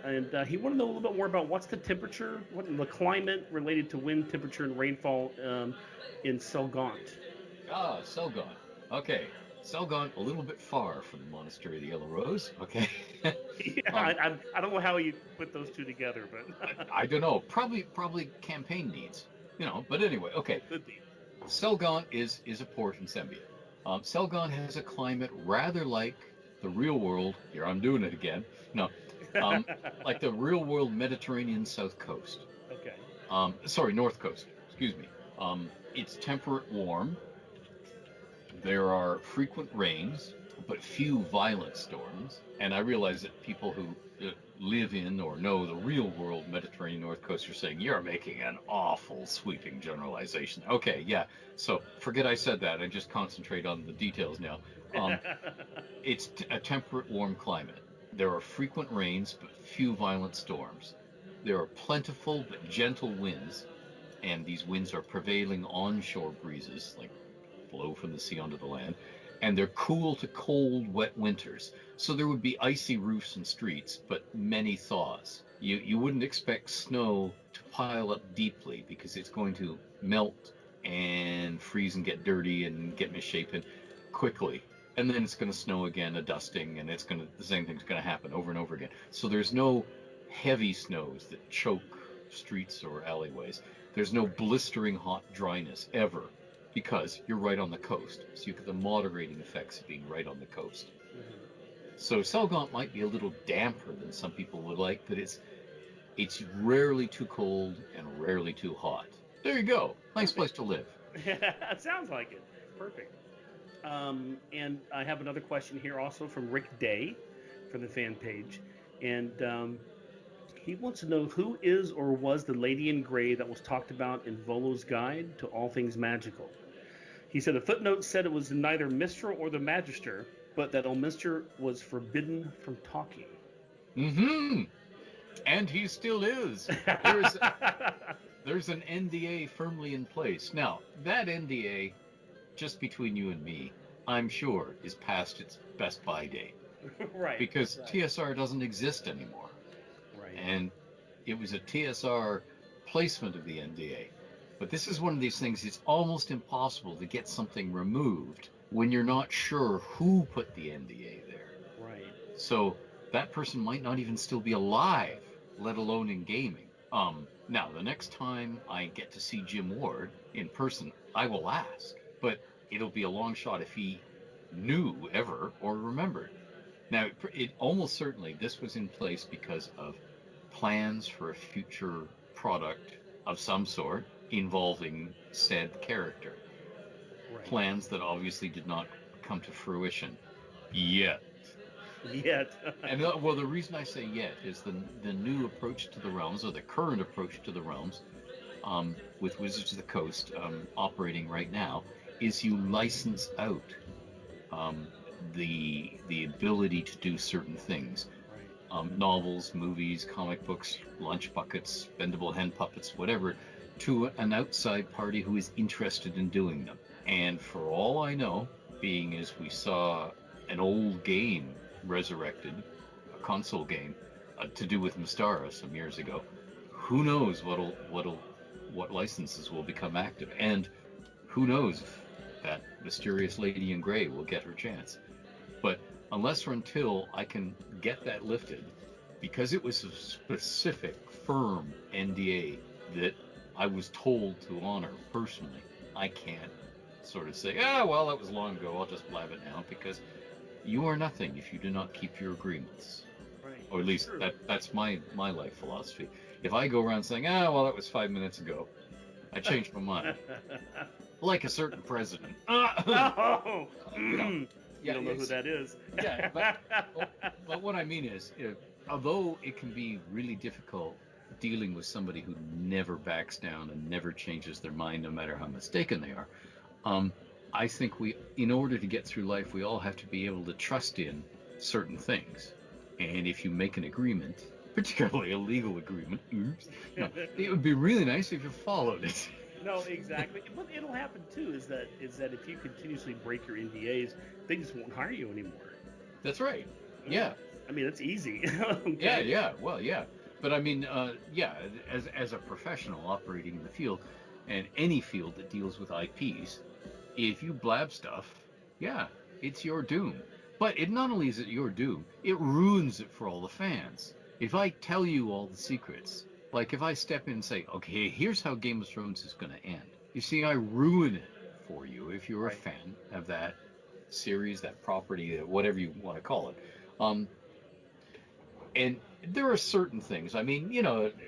And he wanted to know a little bit more about what's the temperature, what the climate related to wind, temperature, and rainfall in Selgaunt. Ah, Selgon. Okay, Selgon, a little bit far from the Monastery of the Yellow Rose. Okay. Yeah, um, I don't know how you put those two together, but I don't know. Probably campaign needs. But anyway, okay. could be. Selgon is a port in Sembia. Selgon has a climate rather like the real world. Here I'm doing it again. No, um, like the real world Mediterranean south coast. Okay. Sorry, north coast. Excuse me. It's temperate warm. There are frequent rains, but few violent storms. And I realize that people who live in or know the real world Mediterranean North Coast are saying, you're making an awful sweeping generalization. Okay, yeah. So forget I said that and just concentrate on the details now. Um, it's a temperate, warm climate. There are frequent rains, but few violent storms. There are plentiful but gentle winds, and these winds are prevailing onshore breezes, like blow from the sea onto the land, and they're cool to cold, wet winters. So there would be icy roofs and streets, but many thaws. You wouldn't expect snow to pile up deeply because it's going to melt and freeze and get dirty and get misshapen quickly. And then it's going to snow again, a dusting, and the same thing's going to happen over and over again. So there's no heavy snows that choke streets or alleyways. There's no blistering hot dryness ever because you're right on the coast. So you get the moderating effects of being right on the coast. Mhm. So Selgaunt might be a little damper than some people would like, but it's rarely too cold and rarely too hot. There you go. Nice place Perfect. to live. It sounds like it. Perfect. And I have another question here also from Rick Day for the fan page. And he wants to know who is or was the lady in gray that was talked about in Volo's Guide to All Things Magical. He said the footnote said it was neither Mistra or the Magister, but that Elminster was forbidden from talking. Mm-hmm. And he still is. There's there's an NDA firmly in place. Now, that NDA, just between you and me, I'm sure is past its best by date Right, because right, TSR doesn't exist anymore. right. And it was a TSR placement of the NDA. But this is one of these things, it's almost impossible to get something removed when you're not sure who put the NDA there. Right. So that person might not even still be alive, let alone in gaming. Now, the next time I get to see Jim Ward in person, I will ask, but it'll be a long shot if he knew ever or remembered. Now, it almost certainly this was in place because of plans for a future product of some sort involving said character. Right. Plans that obviously did not come to fruition yet. Yet. And well, the reason I say yet is the new approach to the realms, or the current approach to the realms, with Wizards of the Coast operating right now, is you license out um, the ability to do certain things. Right. Novels, movies, comic books, lunch buckets, bendable hen puppets, whatever, to an outside party who is interested in doing them. And for all I know, being as we saw an old game resurrected, a console game, to do with Mystara some years ago, who knows what licenses will become active, and who knows if that mysterious lady in gray will get her chance. But unless or until I can get that lifted, because it was a specific, firm NDA that I was told to honor personally, I can't sort of say, well, that was long ago, I'll just blab it now, because you are nothing if you do not keep your agreements. Right. Or at That's least true. that's my life philosophy. If I go around saying, well, that was 5 minutes ago, I changed my mind. Like a certain president. Oh, You know, you yeah, don't know who that is. yeah, but what I mean is, although it can be really difficult dealing with somebody who never backs down and never changes their mind, no matter how mistaken they are, um, I think in order to get through life, we all have to be able to trust in certain things. And if you make an agreement, particularly a legal agreement, it would be really nice if you followed it. No, exactly. But it'll happen too. Is that if you continuously break your NDAs, they just won't hire you anymore. That's right. Yeah. Yeah. I mean, that's easy. Yeah, Okay. yeah, well, yeah, but I mean, yeah, as a professional operating in the field, and any field that deals with IPs, if you blab stuff, yeah, it's your doom. But it not only is it your doom, it ruins it for all the fans. If I tell you all the secrets, like if I step in and say, okay, here's how Game of Thrones is going to end. You see, I ruin it for you if you're a Right. fan of that series, that property, whatever you want to call it. Um, and there are certain things. I mean,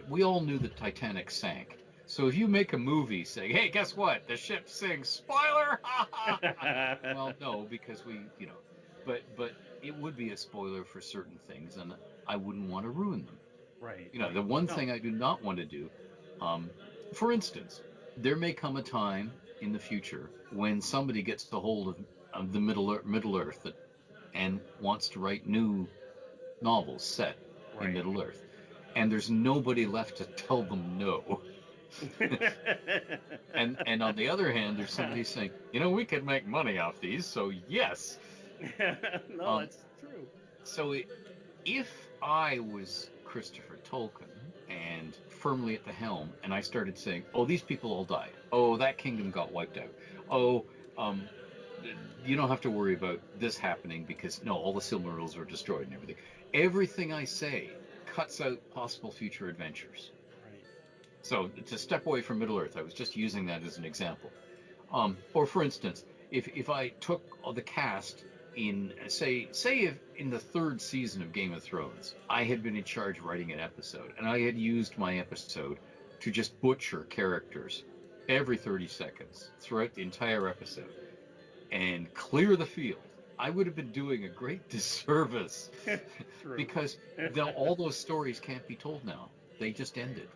we all knew the Titanic sank. So if you make a movie saying, "Hey, guess what? The ship sinks." Spoiler! Well, no, because but it would be a spoiler for certain things, and I wouldn't want to ruin them. Right. The Right. one No. thing I do not want to do, um, for instance, there may come a time in the future when somebody gets a hold of the Middle Earth and wants to write new novels set in Right. Middle Earth, and there's nobody left to tell them no. And on the other hand, there's somebody saying, we could make money off these, so yes. No, Um, that's true. so if I was Christopher Tolkien and firmly at the helm, and I started saying, "Oh, these people all died. Oh, that kingdom got wiped out. Oh, um, you don't have to worry about this happening because no, all the Silmarils were destroyed and everything." Everything I say cuts out possible future adventures. Right. So to step away from Middle Earth, I was just using that as an example. Or for instance, if I took the cast in say if in the third season of Game of Thrones, I had been in charge of writing an episode, and I had used my episode to just butcher characters every 30 seconds throughout the entire episode and clear the field, I would have been doing a great disservice True. because all those stories can't be told now. They just ended.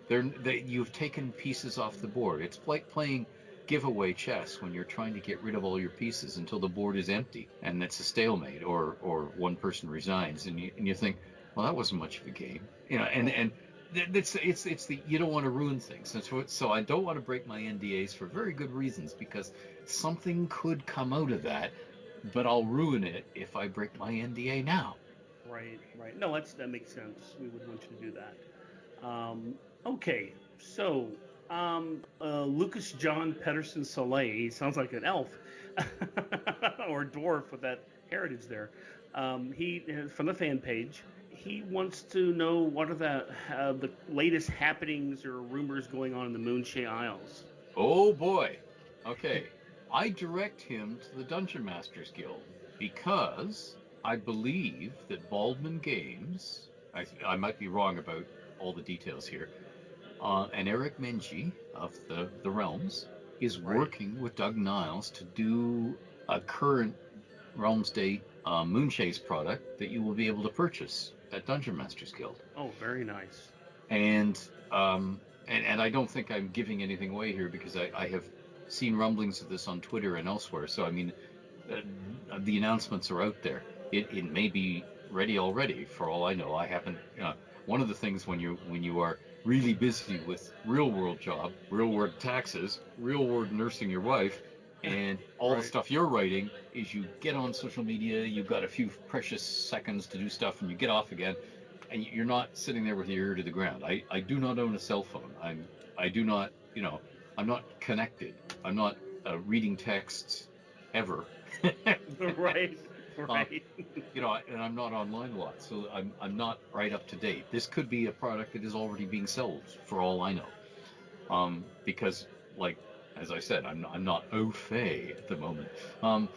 You've taken pieces off the board. It's like playing giveaway chess when you're trying to get rid of all your pieces until the board is empty and it's a stalemate, or one person resigns, and you think, well, that wasn't much of a game. And it's the you don't want to ruin things. So I don't want to break my NDAs for very good reasons, because something could come out of that, but I'll ruin it if I break my NDA now. Right. Right. No, that makes sense. We would want you to do that. Okay, so Lucas John Pedersen Soleil, he sounds like an elf or a dwarf with that heritage there. He from the fan page. He wants to know what are the latest happenings or rumors going on in the Moonshae Isles. Oh boy. Okay. I direct him to the Dungeon Masters Guild because I believe that Baldman Games, I might be wrong about all the details here, and Eric Menji of the Realms is Right. working with Doug Niles to do a current Realms Day Moonchase product that you will be able to purchase at Dungeon Masters Guild. Oh, very nice. And and I don't think I'm giving anything away here, because I have seen rumblings of this on Twitter and elsewhere. So I mean, the announcements are out there. It may be ready already, for all I know. I haven't. One of the things when you are really busy with real world job, real world taxes, real world nursing your wife, and all the Right. stuff you're writing, is you get on social media, you've got a few precious seconds to do stuff, and you get off again, and you're not sitting there with your ear to the ground. I do not own a cell phone. I do not, I'm not connected. I'm not reading texts ever. Right. uh, Right. and I'm not online a lot, so I'm not right up to date. This could be a product that is already being sold, for all I know. Because, like, as I said, I'm not au fait at the moment. Um,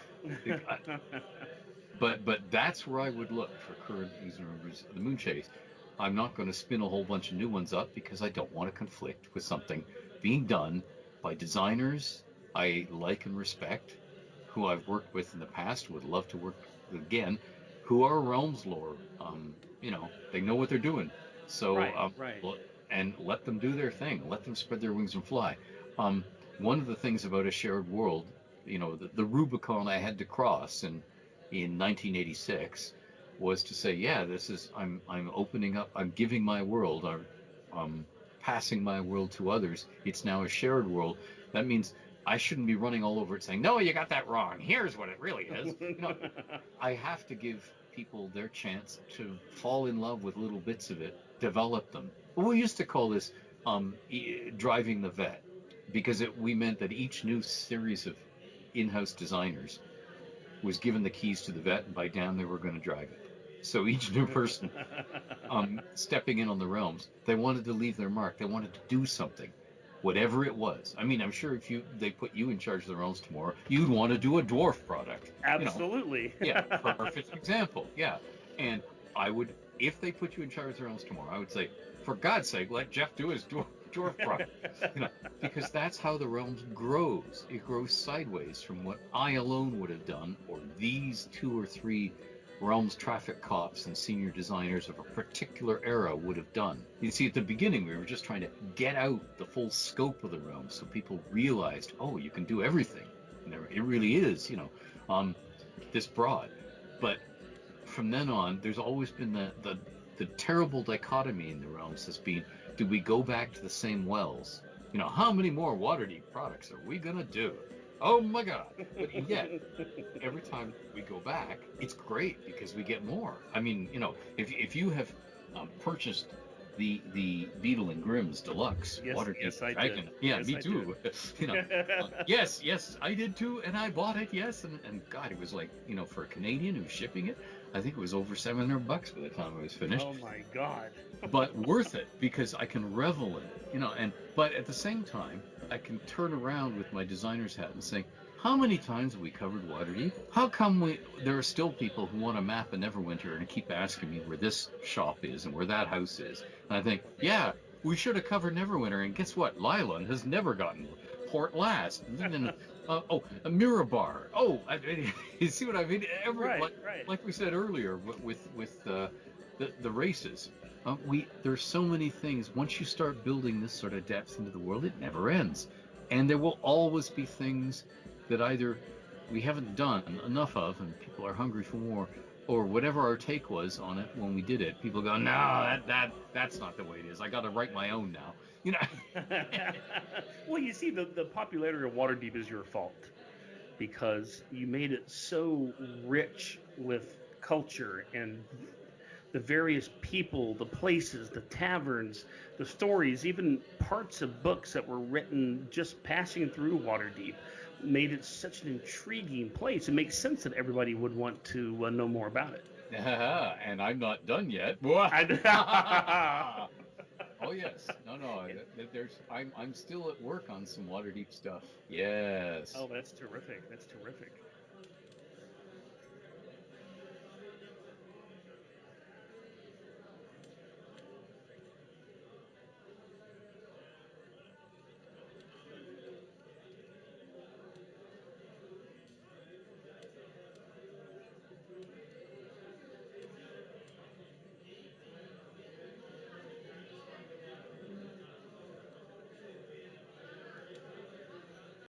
but that's where I would look for current news and rumors of the Moonchase. I'm not going to spin a whole bunch of new ones up, because I don't want to conflict with something being done by designers I like and respect, who I've worked with in the past, would love to work with again, who are Realms lore. They know what they're doing. So, Right. Right. and let them do their thing. Let them spread their wings and fly. Um, One of the things about a shared world, the Rubicon I had to cross in 1986 was to say, yeah, this is I'm opening up, I'm giving my world, I'm passing my world to others. It's now a shared world. That means I shouldn't be running all over it saying, no, you got that wrong. Here's what it really is. I have to give people their chance to fall in love with little bits of it, develop them. We used to call this driving the vet, because we meant that each new series of in-house designers was given the keys to the vet, and by damn, they were going to drive it. So each new person stepping in on the realms, they wanted to leave their mark. They wanted to do something, whatever it was. I mean, I'm sure if they put you in charge of the realms tomorrow, you'd want to do a dwarf product. Absolutely. Yeah, perfect example. Yeah, and I would, if they put you in charge of the realms tomorrow, I would say, for God's sake, let Jeff do his dwarf product. Because that's how the realms grows. It grows sideways from what I alone would have done, or these 2 or 3 realms traffic cops and senior designers of a particular era would have done. You see, at the beginning, we were just trying to get out the full scope of the realms so people realized, oh, you can do everything. And it really is, this broad. But from then on, there's always been the terrible dichotomy in the realms has been, do we go back to the same wells? How many more Waterdeep products are we gonna do? Oh my God! But yet, every time we go back, it's great because we get more. I mean, if you have purchased the Beetle and Grimm's Deluxe Waterdeep yes, I Dragon, did. yeah, Yes, me I too. Yes, I did too, and I bought it. Yes, and God, it was like, for a Canadian who's shipping it, I think it was over $700 by the time it was finished. Oh my God. But worth it because I can revel in it, but at the same time, I can turn around with my designer's hat and say, how many times have we covered Waterdeep? How come there are still people who want a map of Neverwinter and keep asking me where this shop is and where that house is? And I think, yeah, we should have covered Neverwinter. And guess what? Lyland has never gotten Port last. A Mirabar. You see what I mean? Right. Like we said earlier with the races. There's so many things. Once you start building this sort of depth into the world, it never ends. And there will always be things that either we haven't done enough of and people are hungry for more, or whatever our take was on it when we did it, people go, no, that's not the way it is. I got to write my own now. Well, you see, the popularity of Waterdeep is your fault because you made it so rich with culture and the various people, the places, the taverns, the stories, even parts of books that were written just passing through Waterdeep made it such an intriguing place. It makes sense that everybody would want to know more about it. And I'm not done yet. Oh yes, no. I'm still at work on some Waterdeep stuff. Yes. Oh, that's terrific. That's terrific.